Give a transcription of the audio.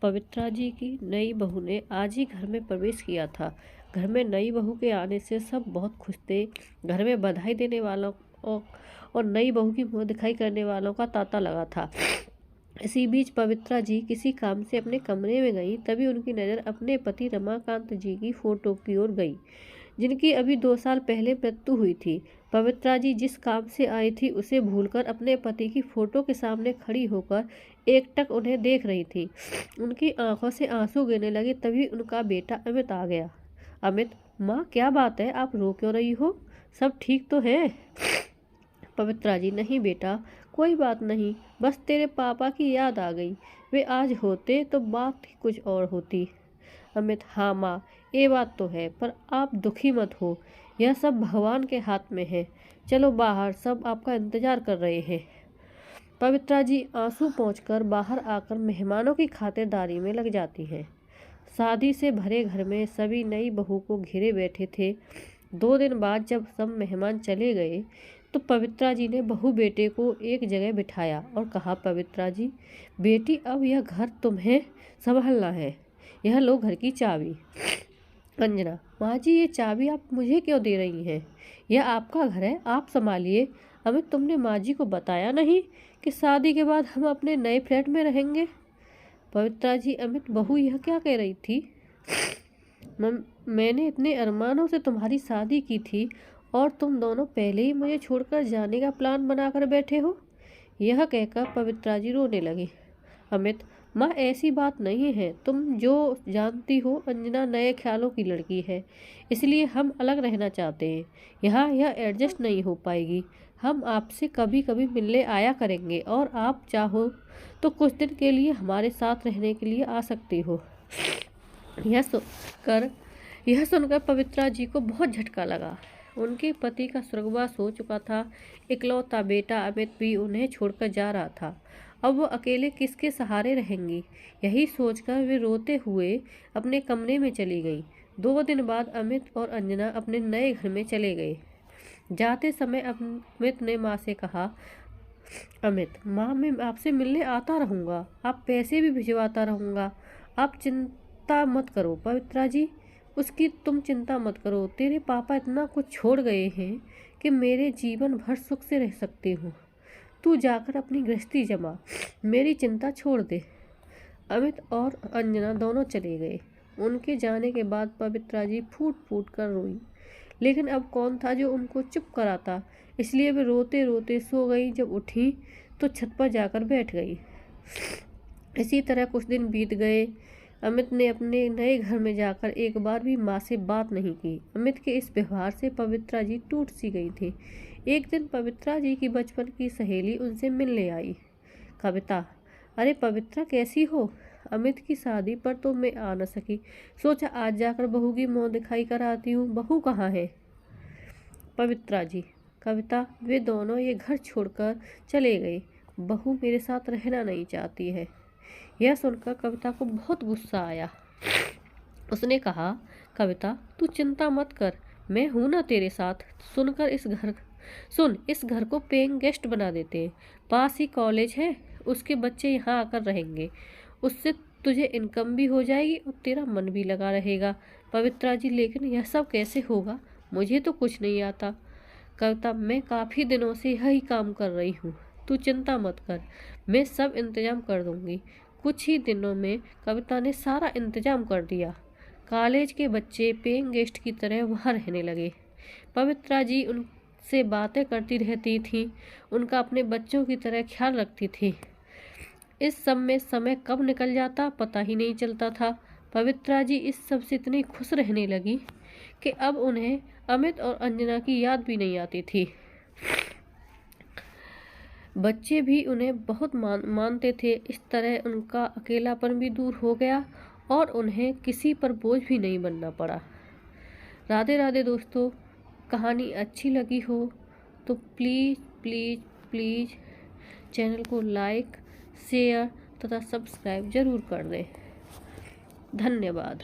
पवित्रा जी की नई बहू ने आज ही घर में प्रवेश किया था। घर में नई बहू के आने से सब बहुत खुश थे। घर में बधाई देने वालों और नई बहू की मुंह दिखाई करने वालों का तांता लगा था। इसी बीच पवित्रा जी किसी काम से अपने कमरे में गई, तभी उनकी नज़र अपने पति रमाकांत जी की फोटो की ओर गई, जिनकी अभी 2 साल पहले मृत्यु हुई थी। पवित्रा जी जिस काम से आई थी उसे भूलकर अपने पति की फोटो के सामने खड़ी होकर एकटक उन्हें देख रही थी। उनकी आंखों से आंसू गिरने लगे। तभी उनका बेटा अमित आ गया। अमित, माँ क्या बात है, आप रो क्यों रही हो? सब ठीक तो है? पवित्रा जी, नहीं बेटा, कोई बात नहीं, बस तेरे पापा की याद आ गई। वे आज होते तो बात ही कुछ और होती। अमित, हाँ माँ, ये बात तो है, पर आप दुखी मत हो, यह सब भगवान के हाथ में है। चलो बाहर, सब आपका इंतजार कर रहे हैं। पवित्रा जी आंसू पोंछकर बाहर आकर मेहमानों की खातिरदारी में लग जाती हैं। शादी से भरे घर में सभी नई बहू को घेरे बैठे थे। 2 दिन बाद जब सब मेहमान चले गए तो पवित्रा जी ने बहू बेटे को एक जगह बिठाया और कहा, पवित्रा जी, बेटी, अब यह घर तुम्हें संभालना है। यह लो घर की चाबी। अंजना, माँ जी, ये चाबी आप मुझे क्यों दे रही हैं? यह आपका घर है, आप संभालिए। अमित, तुमने माँ जी को बताया नहीं कि शादी के बाद हम अपने नए फ्लैट में रहेंगे? पवित्रा जी, अमित, बहू यह क्या कह रही थी? मैंने इतने अरमानों से तुम्हारी शादी की थी और तुम दोनों पहले ही मुझे छोड़कर जाने का प्लान बनाकर बैठे हो। यह कहकर पवित्रा जी रोने लगी। अमित, माँ ऐसी बात नहीं है, तुम जो जानती हो अंजना नए ख्यालों की लड़की है, इसलिए हम अलग रहना चाहते हैं। यहाँ यह एडजस्ट नहीं हो पाएगी। हम आपसे कभी कभी मिलने आया करेंगे और आप चाहो तो कुछ दिन के लिए हमारे साथ रहने के लिए आ सकती हो। यह सुनकर पवित्रा जी को बहुत झटका लगा। उनके पति का स्वर्गवास हो चुका था। इकलौता बेटा अमित भी उन्हें छोड़कर जा रहा था। अब वो अकेले किसके सहारे रहेंगी? यही सोचकर वे रोते हुए अपने कमरे में चली गई। 2 दिन बाद अमित और अंजना अपने नए घर में चले गए। जाते समय अमित ने माँ से कहा, अमित, माँ, मैं आपसे मिलने आता रहूँगा, आप पैसे भी भिजवाता रहूँगा, आप चिंता मत करो। पवित्रा जी, उसकी तुम चिंता मत करो। तेरे पापा इतना कुछ छोड़ गए हैं कि मेरे जीवन भर सुख से रह सकती हूँ। तू जाकर अपनी गृहस्थी जमा, मेरी चिंता छोड़ दे। अमित और अंजना दोनों चले गए। उनके जाने के बाद पवित्रा जी फूट फूट कर रोई, लेकिन अब कौन था जो उनको चुप कराता? इसलिए वे रोते रोते सो गई। जब उठी तो छत पर जाकर बैठ गई। इसी तरह कुछ दिन बीत गए। अमित ने अपने नए घर में जाकर एक बार भी माँ से बात नहीं की। अमित के इस व्यवहार से पवित्रा जी टूट सी गई थी। एक दिन पवित्रा जी की बचपन की सहेली उनसे मिलने आई। कविता, अरे पवित्रा, कैसी हो? अमित की शादी पर तो मैं आ न सकी, सोचा आज जाकर बहू की मुँह दिखाई कर आती हूँ। बहू कहाँ है? पवित्रा जी, कविता, वे दोनों ये घर छोड़कर चले गए। बहू मेरे साथ रहना नहीं चाहती है। यह सुनकर कविता को बहुत गुस्सा आया। उसने कहा, कविता, तू चिंता मत कर, मैं हूं ना तेरे साथ। इस घर को पेइंग गेस्ट बना देते हैं। पास ही कॉलेज है, उसके बच्चे यहाँ आकर रहेंगे। उससे तुझे इनकम भी हो जाएगी और तेरा मन भी लगा रहेगा। पवित्रा जी, लेकिन यह सब कैसे होगा? मुझे तो कुछ नहीं आता। कविता, मैं काफ़ी दिनों से यही काम कर रही हूँ, तू चिंता मत कर, मैं सब इंतजाम कर दूँगी। कुछ ही दिनों में कविता ने सारा इंतजाम कर दिया। कॉलेज के बच्चे पेइंग गेस्ट की तरह वहाँ रहने लगे। पवित्रा जी उनसे बातें करती रहती थी, उनका अपने बच्चों की तरह ख्याल रखती थी। इस सब में समय कब निकल जाता पता ही नहीं चलता था। पवित्रा जी इस सब से इतनी खुश रहने लगी कि अब उन्हें अमित और अंजना की याद भी नहीं आती थी। बच्चे भी उन्हें बहुत मानते थे। इस तरह उनका अकेलापन भी दूर हो गया और उन्हें किसी पर बोझ भी नहीं बनना पड़ा। राधे राधे दोस्तों, कहानी अच्छी लगी हो तो प्लीज़ प्लीज़ प्लीज़ चैनल को लाइक, शेयर तथा सब्सक्राइब ज़रूर कर दें। धन्यवाद।